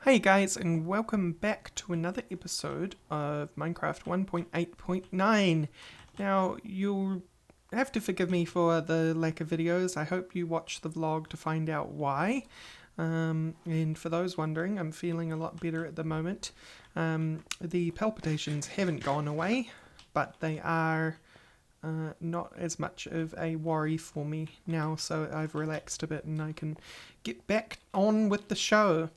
Hey guys, and welcome back to another episode of Minecraft 1.8.9. Now, you'll have to forgive me for the lack of videos. I hope you watch the vlog to find out why. And for those wondering, I'm feeling a lot better at the moment. The palpitations haven't gone away, but they are not as much of a worry for me now, so I've relaxed a bit and I can get back on with the show.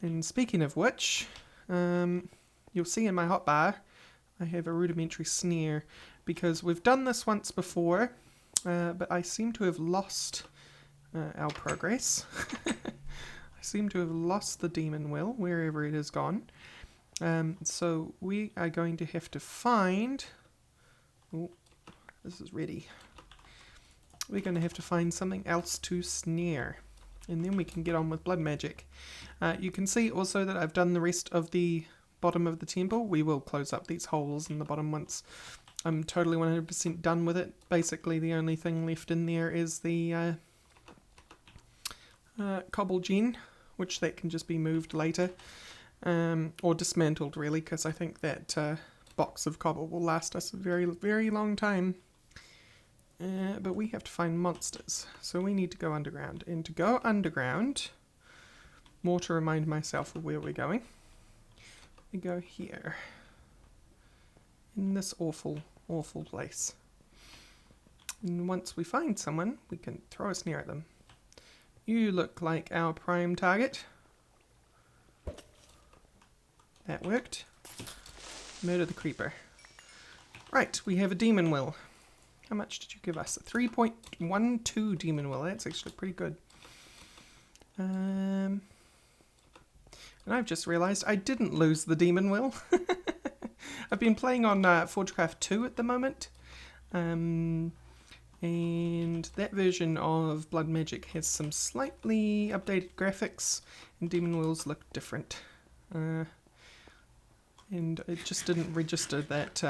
And speaking of which, you'll see in my hotbar, I have a rudimentary snare, because we've done this once before, but I seem to have lost our progress. I seem to have lost the demon will, wherever it has gone. So we are going to have to find... Oh, this is ready. We're going to have to find something else to snare. And then we can get on with blood magic. You can see also that I've done the rest of the bottom of the temple. We will close up these holes in the bottom once I'm totally 100% done with it. Basically the only thing left in there is the cobble gen, which that can just be moved later. Or dismantled really, because I think that box of cobble will last us a very, very long time. But we have to find monsters, so we need to go underground. And to go underground, more to remind myself of where we're going, we go here, in this awful, awful place. And once we find someone, we can throw a snare at them. You look like our prime target. That worked. Murder the creeper. Right, we have a demon will. How much did you give us? 3.12 demon will. That's actually pretty good. And I've just realised I didn't lose the demon will. I've been playing on Forgecraft 2 at the moment. And that version of Blood Magic has some slightly updated graphics, and demon wills look different. And it just didn't register that...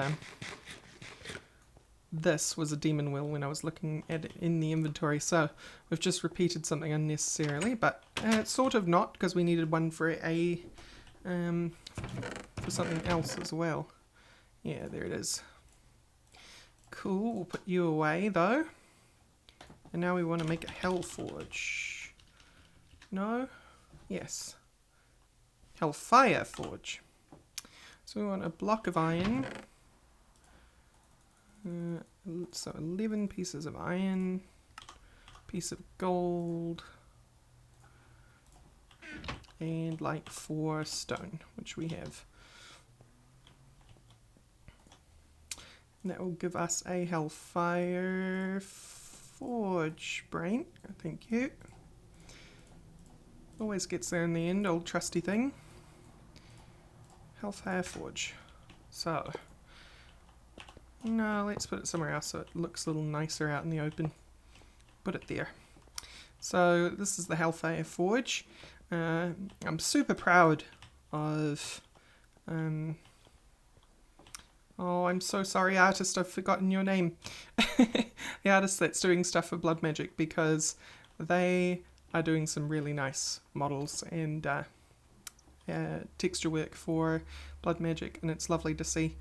this was a demon will when I was looking at it in the inventory, so we've just repeated something unnecessarily, but sort of not, because we needed one for for something else as well. Yeah, there it is. Cool, we'll put you away though. And now we want to make a hell forge. No? Yes. Hellfire forge. So we want a block of iron. So 11 pieces of iron, piece of gold, and like 4 stone, which we have. And that will give us a hellfire forge brain. Thank you. Always gets there in the end, old trusty thing. Hellfire forge. So... no, let's put it somewhere else so it looks a little nicer out in the open. Put it there. So this is the Hellfire Forge. I'm super proud of... oh, I'm so sorry, artist, I've forgotten your name. The artist that's doing stuff for Blood Magic, because they are doing some really nice models and texture work for Blood Magic, and it's lovely to see.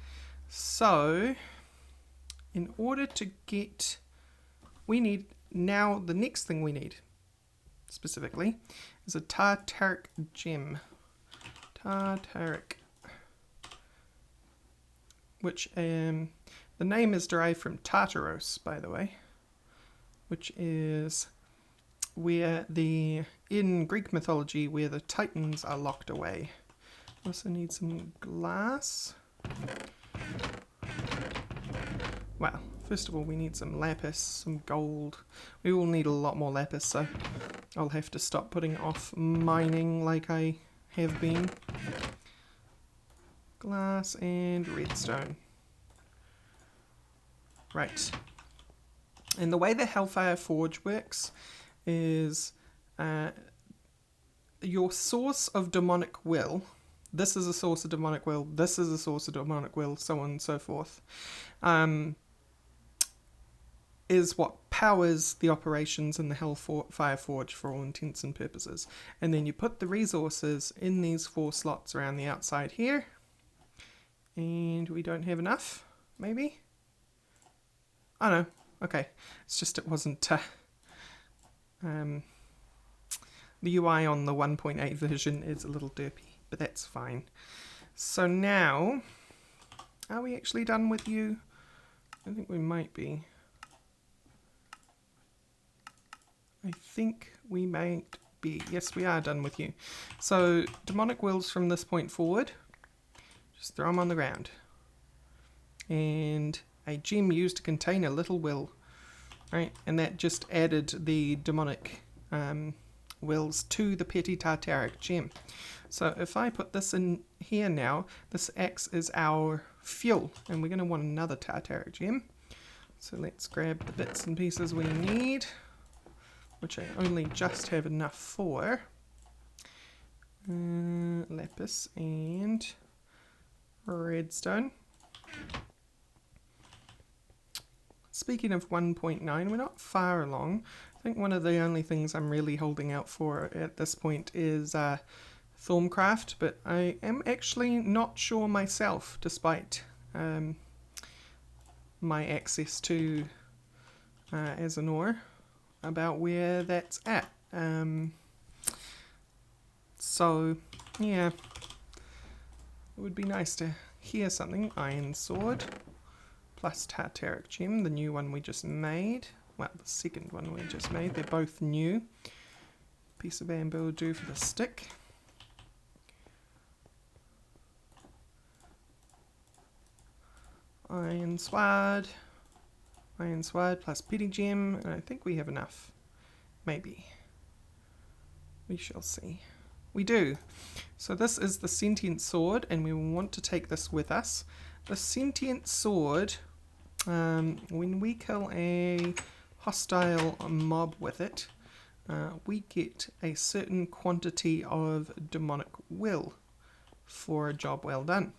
So... in order to get, we need, now the next thing we need, specifically, is a tartaric gem. Tartaric. Which, the name is derived from Tartaros, by the way. Which is where in Greek mythology, where the Titans are locked away. Also need some glass. Well, first of all we need some lapis, some gold. We will need a lot more lapis, so I'll have to stop putting off mining like I have been. Glass and redstone. Right. And the way the Hellfire Forge works is your source of demonic will. This is a source of demonic will, this is a source of demonic will, so on and so forth. is what powers the operations in the Hellfire Forge for all intents and purposes. And then you put the resources in these 4 slots around the outside here. And we don't have enough, maybe? Oh no, okay. It's just it wasn't... the UI on the 1.8 version is a little derpy, but that's fine. So now, are we actually done with you? I think we might be. I think we might be. Yes, we are done with you. So, demonic wills from this point forward. Just throw them on the ground. And a gem used to contain a little will. Right? And that just added the demonic wills to the petty Tartaric gem. So if I put this in here now, this acts as our fuel. And we're going to want another Tartaric gem. So let's grab the bits and pieces we need, which I only just have enough for. Lapis and redstone. Speaking of 1.9, we're not far along. I think one of the only things I'm really holding out for at this point is Thorncraft, but I am actually not sure myself, despite my access to Azanor, about where that's at. So, yeah, it would be nice to hear something. Iron Sword, plus Tartaric Gem, the new one we just made. Well, the second one we just made. They're both new. Piece of bamboo will do for the stick. Iron Sword plus Petty Gem, and I think we have enough. Maybe. We shall see. We do. So this is the Sentient Sword, and we want to take this with us. The Sentient Sword, when we kill a hostile mob with it, we get a certain quantity of demonic will for a job well done.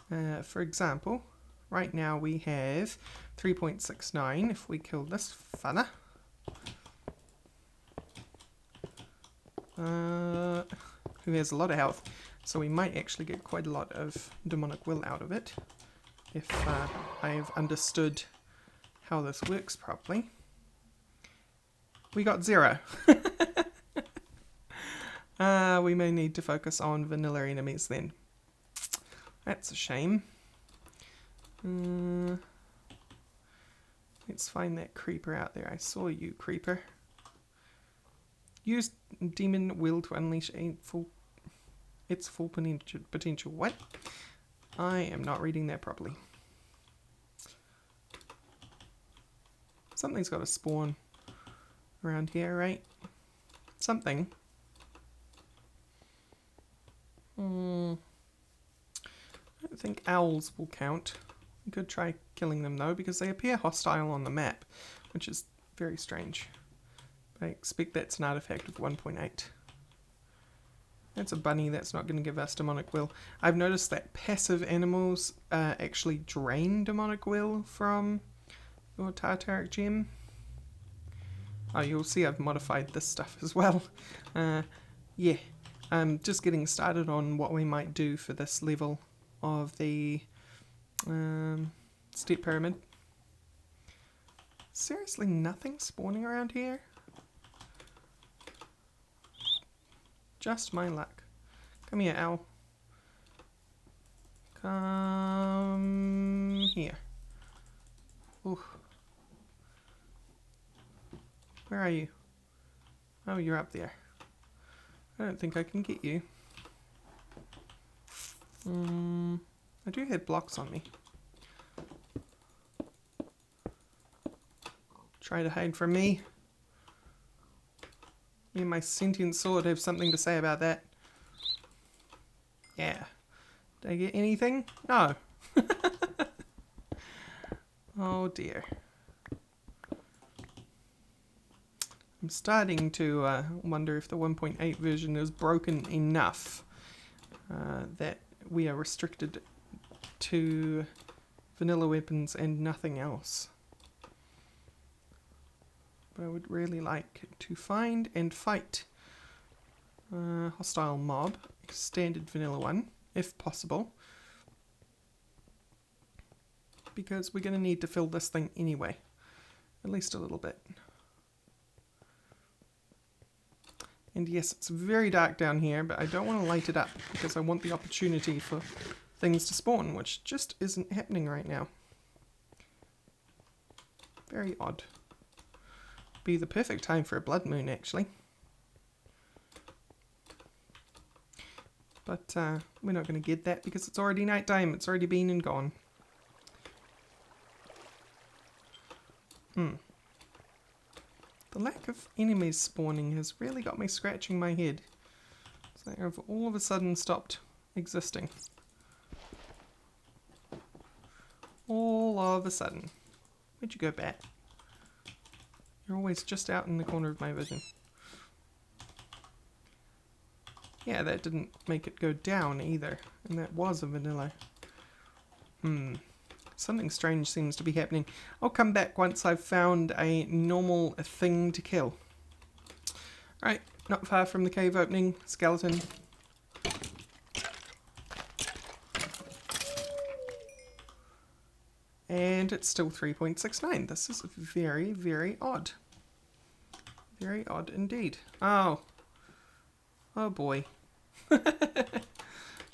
For example, right now we have 3.69. If we kill this fella, who has a lot of health, so we might actually get quite a lot of demonic will out of it if I've understood how this works properly. We got 0. We may need to focus on vanilla enemies then. That's a shame. Let's find that creeper out there. I saw you, creeper. Use demon will to unleash its full potential. What? I am not reading that properly. Something's got to spawn around here, right? Something. I don't think owls will count. We could try killing them though, because they appear hostile on the map, which is very strange. I expect that's an artifact of 1.8. That's a bunny, that's not going to give us demonic will. I've noticed that passive animals actually drain demonic will from your Tartaric Gem. Oh, you'll see I've modified this stuff as well. Yeah, I'm just getting started on what we might do for this level of the step pyramid. Seriously, nothing spawning around here? Just my luck. Come here, owl. Come here. Ooh. Where are you? Oh, you're up there. I don't think I can get you. I do have blocks on me. Try to hide from me. Me and my sentient sword have something to say about that. Yeah. Did I get anything? No. Oh dear. I'm starting to wonder if the 1.8 version is broken enough that we are restricted to vanilla weapons and nothing else. But I would really like to find and fight a hostile mob, standard vanilla one, if possible. Because we're going to need to fill this thing anyway. At least a little bit. And yes, it's very dark down here, but I don't want to light it up because I want the opportunity for things to spawn, which just isn't happening right now. Very odd. Be the perfect time for a blood moon, actually. But we're not going to get that because it's already night time. It's already been and gone. The lack of enemies spawning has really got me scratching my head. So they've all of a sudden stopped existing. All of a sudden. Where'd you go, bat? You're always just out in the corner of my vision. Yeah, that didn't make it go down either. And that was a vanilla. Something strange seems to be happening. I'll come back once I've found a normal thing to kill. Right, not far from the cave opening. Skeleton. And it's still 3.69. This is very, very odd. Very odd indeed. Oh. Oh boy.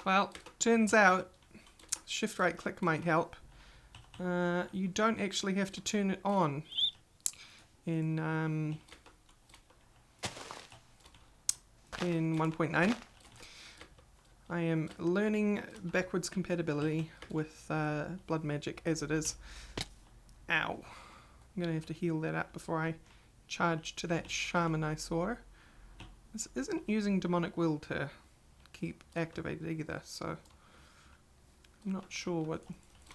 Well, turns out shift right click might help. You don't actually have to turn it on in 1.9. I am learning backwards compatibility with blood magic as it is. Ow. I'm going to have to heal that up before I charge to that shaman I saw. This isn't using demonic will to keep activated either, so I'm not sure what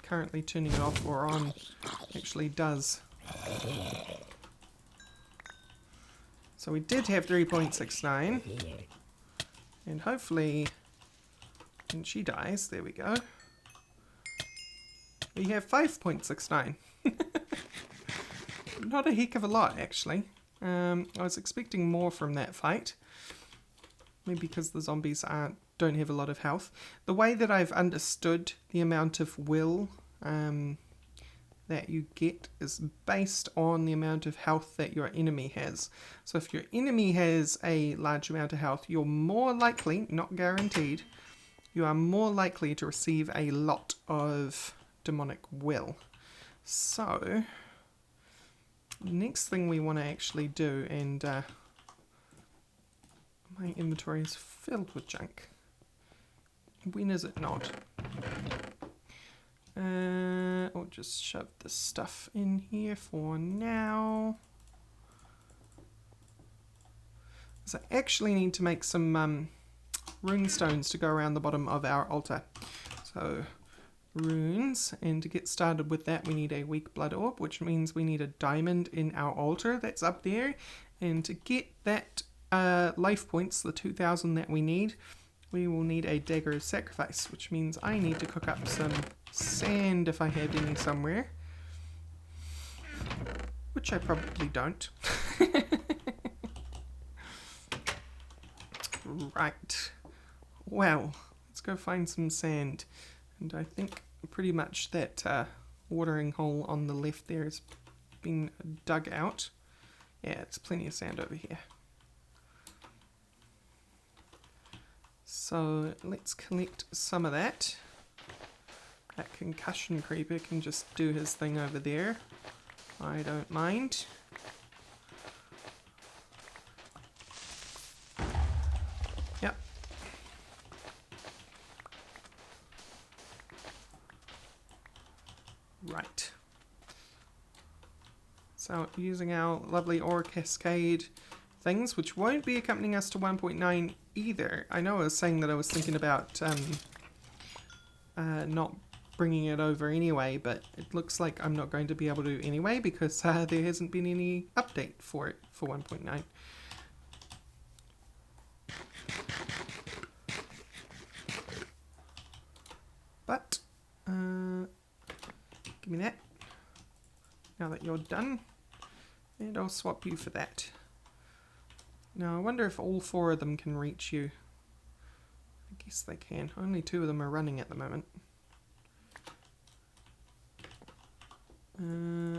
currently turning it off or on actually does. So we did have 3.69, and hopefully when she dies, there we go, we have 5.69. Not a heck of a lot actually. I was expecting more from that fight, maybe because the zombies don't have a lot of health. The way that I've understood the amount of will that you get is based on the amount of health that your enemy has. So if your enemy has a large amount of health, you're more likely, not guaranteed, you are more likely to receive a lot of demonic will. So the next thing we want to actually do, and my inventory is filled with junk. When is it not? I'll just shove this stuff in here for now. So I actually need to make some rune stones to go around the bottom of our altar. So runes, and to get started with that we need a weak blood orb, which means we need a diamond in our altar that's up there, and to get that life points, the 2,000 that we need, we will need a dagger of sacrifice, which means I need to cook up some sand if I have any somewhere, which I probably don't. Right, well, let's go find some sand, and I think pretty much that watering hole on the left there has been dug out. Yeah, there's plenty of sand over here. So let's collect some of that. That concussion creeper can just do his thing over there. I don't mind. Yep. Right. So using our lovely ore cascade things, which won't be accompanying us to 1.9 either. I know I was saying that I was thinking about not bringing it over anyway, but it looks like I'm not going to be able to anyway because there hasn't been any update for it for 1.9. But give me that now that you're done. And I'll swap you for that. Now I wonder if all 4 of them can reach you. I guess they can. Only 2 of them are running at the moment.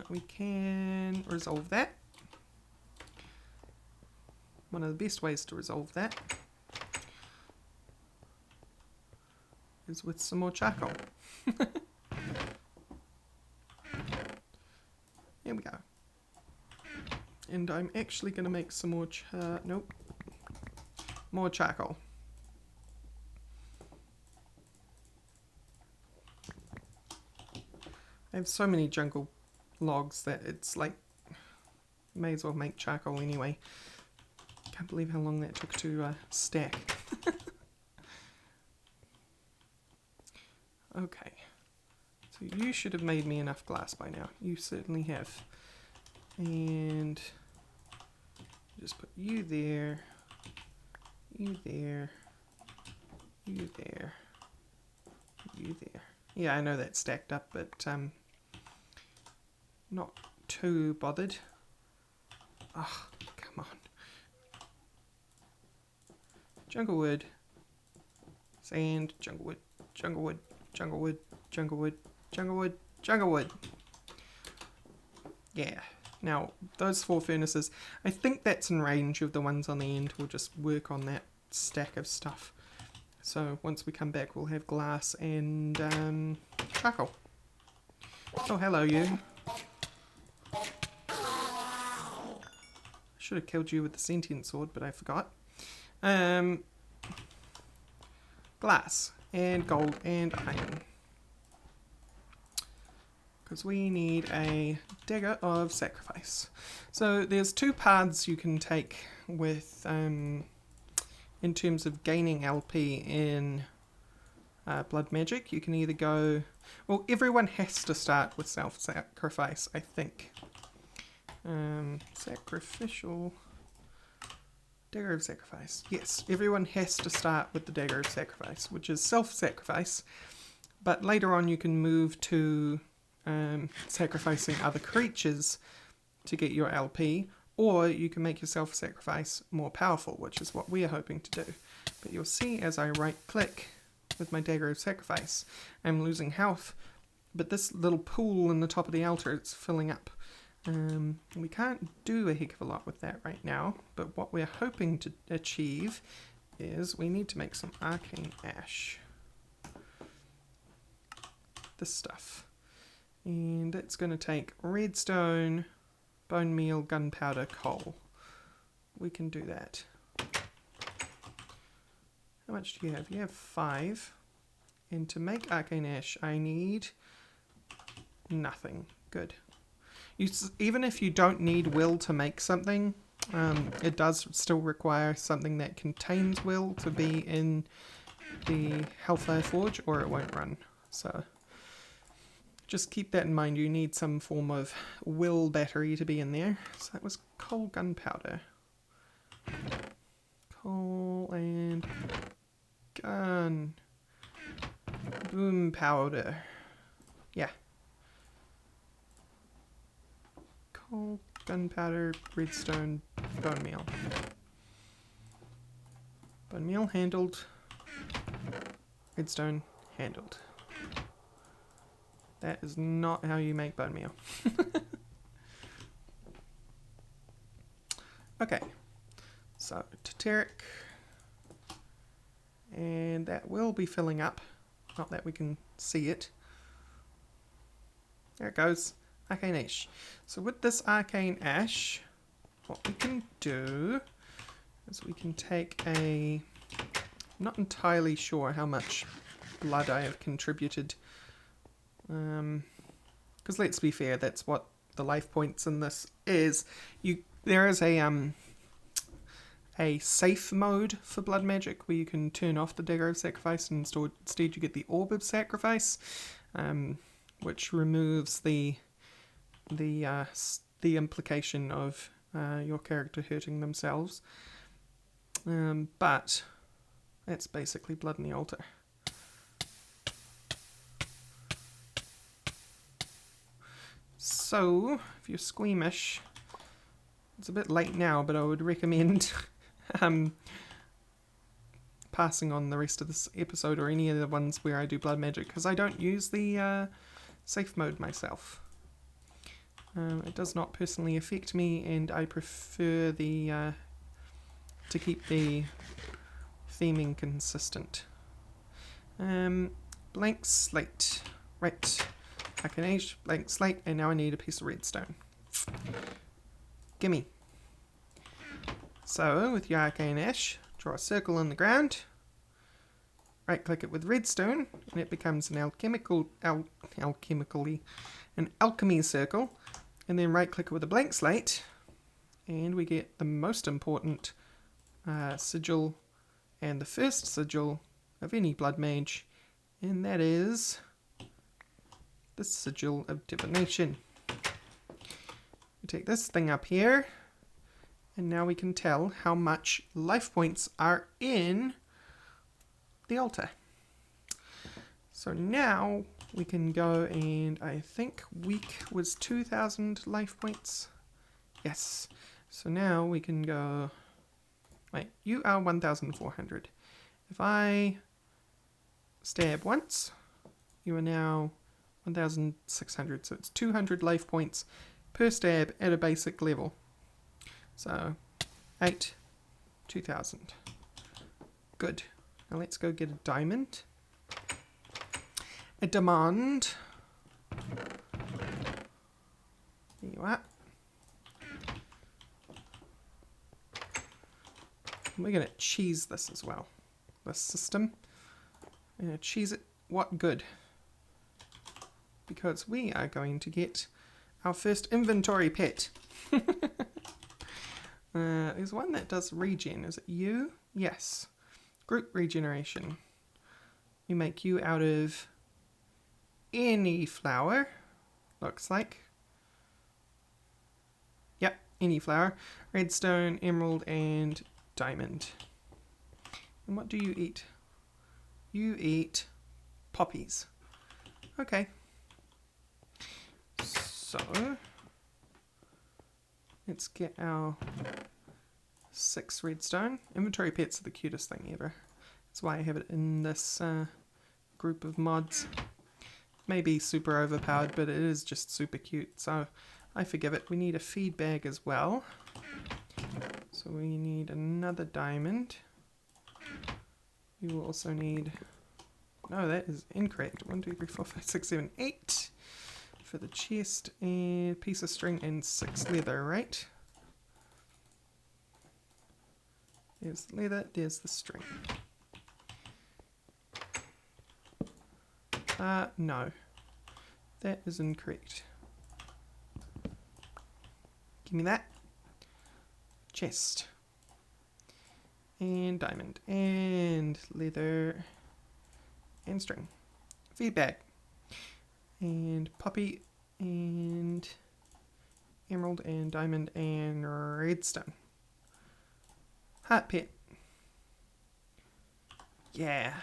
We can resolve that. One of the best ways to resolve that is with some more charcoal. There we go. And I'm actually going to make some more more charcoal. I have so many jungle logs that it's like, may as well make charcoal anyway. Can't believe how long that took to stack. Okay, so you should have made me enough glass by now. You certainly have. And just put you there, you there, you there, you there. Yeah, I know that's stacked up, but not too bothered. Oh, come on. Jungle wood, sand, jungle wood, jungle wood, jungle wood, jungle wood, jungle wood, jungle wood. Yeah. Now, those 4 furnaces, I think that's in range of the ones on the end. We'll just work on that stack of stuff. So once we come back, we'll have glass and charcoal. Oh, hello you. Should have killed you with the sentient sword, but I forgot. Glass and gold and iron. Because we need a dagger of sacrifice. So there's 2 paths you can take with in terms of gaining LP in blood magic. You can either go, well, everyone has to start with self-sacrifice, I think. Sacrificial dagger of sacrifice. Yes, everyone has to start with the dagger of sacrifice, which is self-sacrifice. But later on you can move to sacrificing other creatures to get your LP, or you can make your self-sacrifice more powerful, which is what we are hoping to do. But you'll see as I right click with my dagger of sacrifice, I'm losing health, but this little pool in the top of the altar is filling up. We can't do a heck of a lot with that right now, but what we're hoping to achieve is we need to make some arcane ash. This stuff. And it's going to take redstone, bone meal, gunpowder, coal. We can do that. How much do you have? You have 5. And to make arcane ash, I need nothing. Good. Even if you don't need will to make something, it does still require something that contains will to be in the Hellfire Forge, or it won't run. So just keep that in mind. You need some form of will battery to be in there. So that was coal, gunpowder. Coal and gun. Boom powder. Yeah. Coal, gunpowder, redstone, bone meal. Bone meal handled. Redstone handled. That is not how you make bone meal. Okay, so Teteric, and that will be filling up, not that we can see it. There it goes, arcane ash. So with this arcane ash, what we can do is we can take a, I'm not entirely sure how much blood I have contributed, because let's be fair, that's what the life points in this is. There is a safe mode for blood magic where you can turn off the dagger of sacrifice, and instead you get the orb of sacrifice, which removes the implication of your character hurting themselves. But that's basically blood in the altar. So, if you're squeamish, It's a bit late now, but I would recommend passing on the rest of this episode or any of the ones where I do blood magic, because I don't use the safe mode myself. It does not personally affect me, and I prefer the to keep the theming consistent. Blank slate. Right. Arcane, blank slate, and now I need a piece of redstone. Gimme. So, with your arcane ash, draw a circle in the ground, right click it with redstone, and it becomes an alchemy circle, and then right click it with a blank slate, and we get the most important sigil, and the first sigil of any blood mage, and that is the sigil of divination. We take this thing up here, and now we can tell how much life points are in the altar. So now we can go, and I think weak was 2,000 life points. Yes. So now we can go, wait, you are 1,400. If I stab once, you are now 1,600. So it's 200 life points per stab at a basic level. So 8, 2,000. Good. Now let's go get a diamond. A diamond. There you are. And we're going to cheese this as well. This system. We're going to cheese it. What good? Because we are going to get our first inventory pet. There's one that does regen. Is it you? Yes. Group regeneration. You make you out of any flower. Looks like. Yep, any flower. Redstone, emerald, and diamond. And what do you eat? You eat poppies. Okay. So let's get our 6 redstone. Inventory pets are the cutest thing ever. That's why I have it in this group of mods. Maybe super overpowered, but it is just super cute, so I forgive it. We need a feed bag as well. So we need another diamond. We will also need... No, that is incorrect. 1, 2, 3, 4, 5, 6, 7, 8 for the chest, and a piece of string and 6 leather, right? There's the leather, there's the string. No. That is incorrect. Give me that. Chest. And diamond. And leather. And string. Feedback. And poppy. And emerald. And diamond. And redstone. Heart pet. Yeah.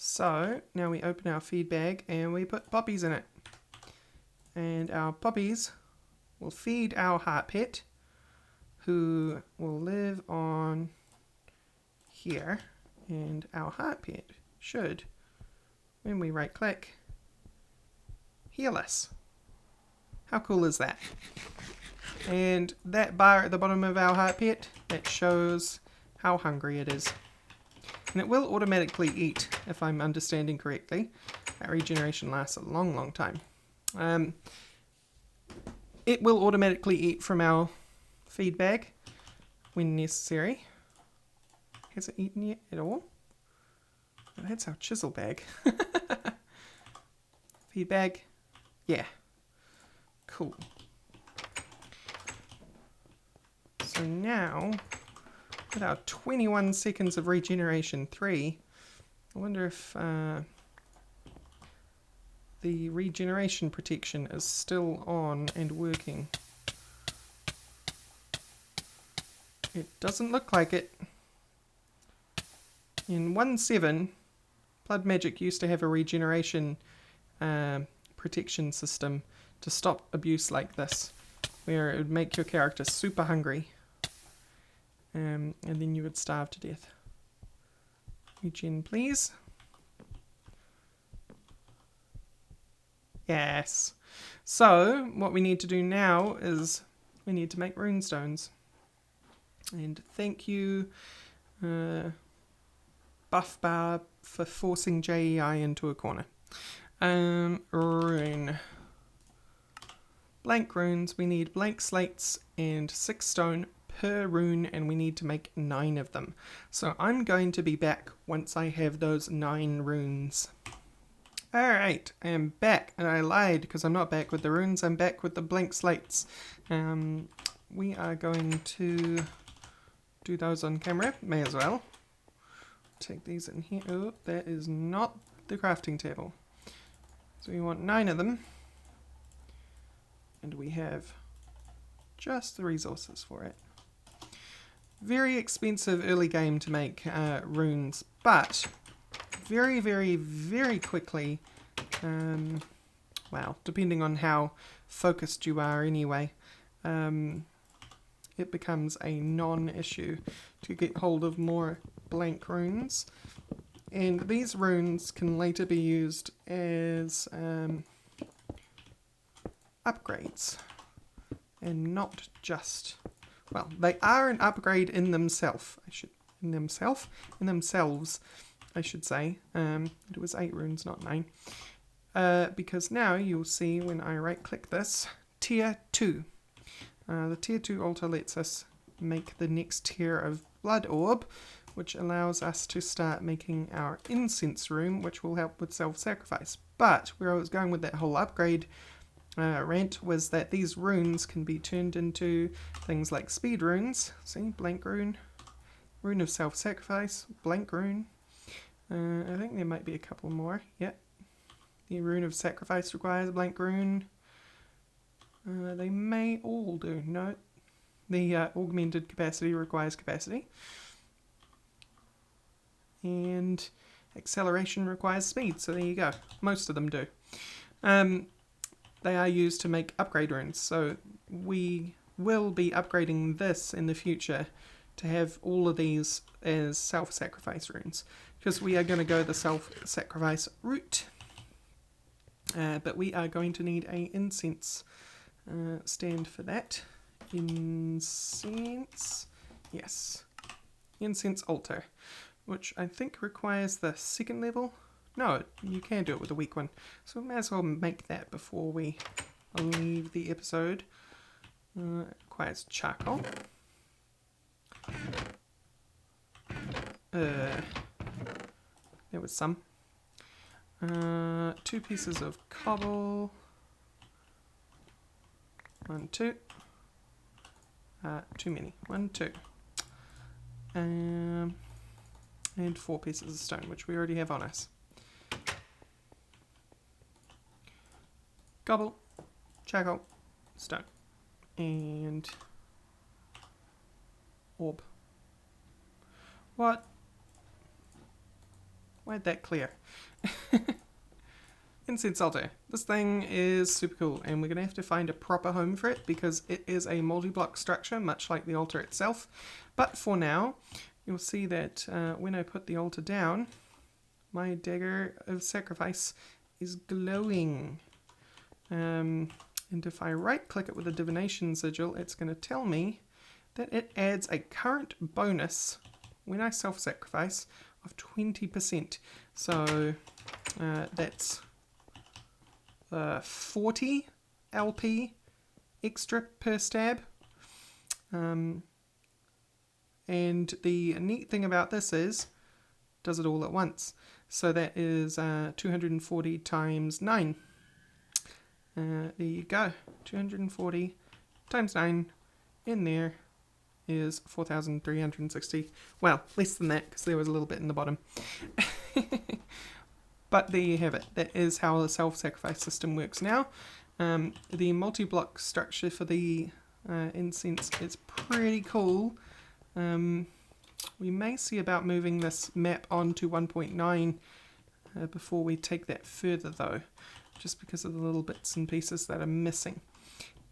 So, now we open our feed bag and we put poppies in it. And our poppies will feed our heart pet, who will live on here. And our heart pet should, when we right click, heal us. How cool is that? And that bar at the bottom of our heart pet, that shows how hungry it is. And it will automatically eat, if I'm understanding correctly. That regeneration lasts a long, long time. It will automatically eat from our feed bag when necessary. Has it eaten yet at all? Oh, that's our chisel bag. Feed bag. Yeah. Cool. So now... with our 21 seconds of regeneration 3, I wonder if the regeneration protection is still on and working. It doesn't look like it. In 1.7, Blood Magic used to have a regeneration protection system to stop abuse like this. where it would make your character super hungry. And then you would starve to death. Regen, please. Yes. So, what we need to do now is we need to make rune stones. And thank you, Buff Bar, for forcing JEI into a corner. Rune. Blank runes. We need blank slates and 6 stone per rune, and we need to make 9 of them. So I'm going to be back once I have those 9 runes. Alright, I am back, and I lied because I'm not back with the runes, I'm back with the blank slates. We are going to do those on camera, may as well. Take these in here. Oh, that is not the crafting table. So we want 9 of them. And we have just the resources for it. Very expensive early game to make runes, but very, very, very quickly, well, depending on how focused you are anyway, it becomes a non-issue to get hold of more blank runes. And these runes can later be used as upgrades, and not just, well, they are an upgrade in themselves, in themselves, I should say. It was 8 runes, not 9. Because now you'll see when I right click this, tier 2. The tier 2 altar lets us make the next tier of blood orb, which allows us to start making our incense room, which will help with self-sacrifice. But where I was going with that whole upgrade rant was that these runes can be turned into things like speed runes. See, blank rune, rune of self-sacrifice, blank rune. I think there might be a couple more. Yep. The rune of sacrifice requires a blank rune. They may all do. No. The augmented capacity requires capacity. And acceleration requires speed. So there you go. Most of them do. They are used to make upgrade runes. So we will be upgrading this in the future to have all of these as self-sacrifice runes, because we are going to go the self-sacrifice route. But we are going to need a incense stand for that. Incense, yes, incense altar, which I think requires the 2nd level. No, you can do it with a weak one, so we may as well make that before we leave the episode. It requires charcoal. There was some. 2 pieces of cobble. 1, 2. Too many. 1, 2. And 4 pieces of stone, which we already have on us. Cobble, charcoal, stone, and orb. What? Why'd that clear? Incense altar. This thing is super cool, and we're going to have to find a proper home for it because it is a multi-block structure, much like the altar itself. But for now, you'll see that when I put the altar down, my dagger of sacrifice is glowing. And if I right-click it with a divination sigil, it's going to tell me that it adds a current bonus when I self-sacrifice of 20%. So that's 40 LP extra per stab. And the neat thing about this is, does it all at once. So that is 240 times 9. There you go. 240 times 9 in there is 4,360. Well, less than that because there was a little bit in the bottom. But there you have it. That is how the self-sacrifice system works now. The multi-block structure for the incense is pretty cool. We may see about moving this map on to 1.9 before we take that further though, just because of the little bits and pieces that are missing.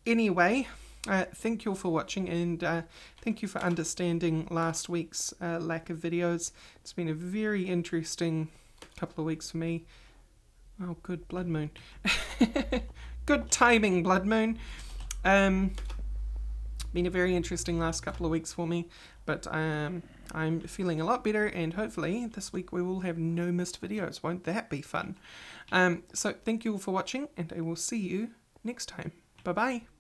Anyway, thank you all for watching, and thank you for understanding last week's lack of videos. It's been a very interesting couple of weeks for me. Oh, good blood moon. Good timing, blood moon. Been a very interesting last couple of weeks for me, but I'm feeling a lot better, and hopefully this week we will have no missed videos. Won't that be fun? So thank you all for watching, and I will see you next time. Bye bye.